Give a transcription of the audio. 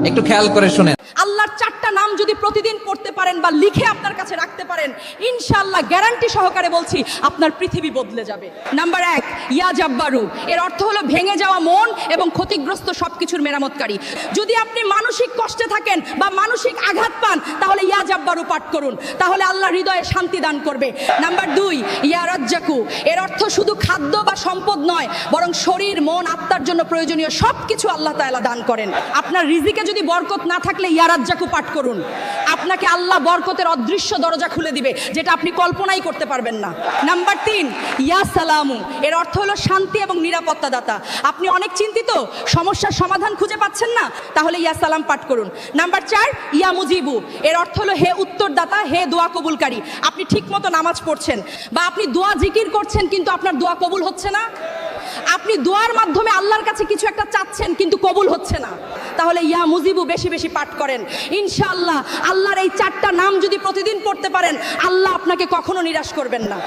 একটু খেয়াল করে শুনেন। আল্লাহর 4টা নাম যদি প্রতিদিন পড়তে পারেন বা লিখে আপনার কাছে রাখতে পারেন, ইনশাআল্লাহ গ্যারান্টি সহকারে বলছি আপনার পৃথিবী বদলে যাবে। নাম্বার 1, ইয়া জাব্বারু। এর অর্থ হলো ভেঙে যাওয়া মন এবং ক্ষতিগ্রস্ত সবকিছুর মেরামতকারী। যদি আপনি মানসিক কষ্টে থাকেন বা মানসিক আঘাত পান, তাহলে ইয়া জাব্বারু পাঠ করুন, তাহলে আল্লাহ হৃদয়ে শান্তি দান করবে। নাম্বার 2, ইয়া রাজ্জাকু। এর অর্থ শুধু খাদ্য বা সম্পদ নয়, বরং শরীর, মন, আত্মার জন্য প্রয়োজনীয় সবকিছু আল্লাহ তাআলা দান করেন। আপনার রিজিকে যদি বরকত না থাকলে ইয়া রাজ্জাকু পাঠ করুন, আপনাকে আল্লাহ বরকতের অদৃশ্য দরজা খুলে দিবে, যেটা আপনি কল্পনাই করতে পারবেন না। নাম্বার 3, ইয়া সালামু। এর অর্থ হলো শান্তি এবং নিরাপত্তা দাতা। আপনি অনেক চিন্তিত, সমস্যার সমাধান খুঁজে পাচ্ছেন না, তাহলে ইয়া সালাম পাঠ করুন। নাম্বার 4, ইয়া মুজিবু। এর অর্থ হলো হে উত্তরদাতা, হে দোয়া কবুলকারী। আপনি ঠিকমতো নামাজ পড়ছেন বা আপনি দোয়া জিকির করছেন, কিন্তু আপনার দোয়া কবুল হচ্ছে না। আপনি দোয়ার মাধ্যমে আল্লাহর কাছে কিছু একটা চাচ্ছেন, কিন্তু কবুল হচ্ছে না, তাহলে ইয়া মুজিবু বেশি বেশি পাঠ করেন। ইনশাআল্লাহ আল্লাহর এই 4টা নাম যদি প্রতিদিন পড়তে পারেন, আল্লাহ আপনাকে কখনো নিরাশ করবেন না।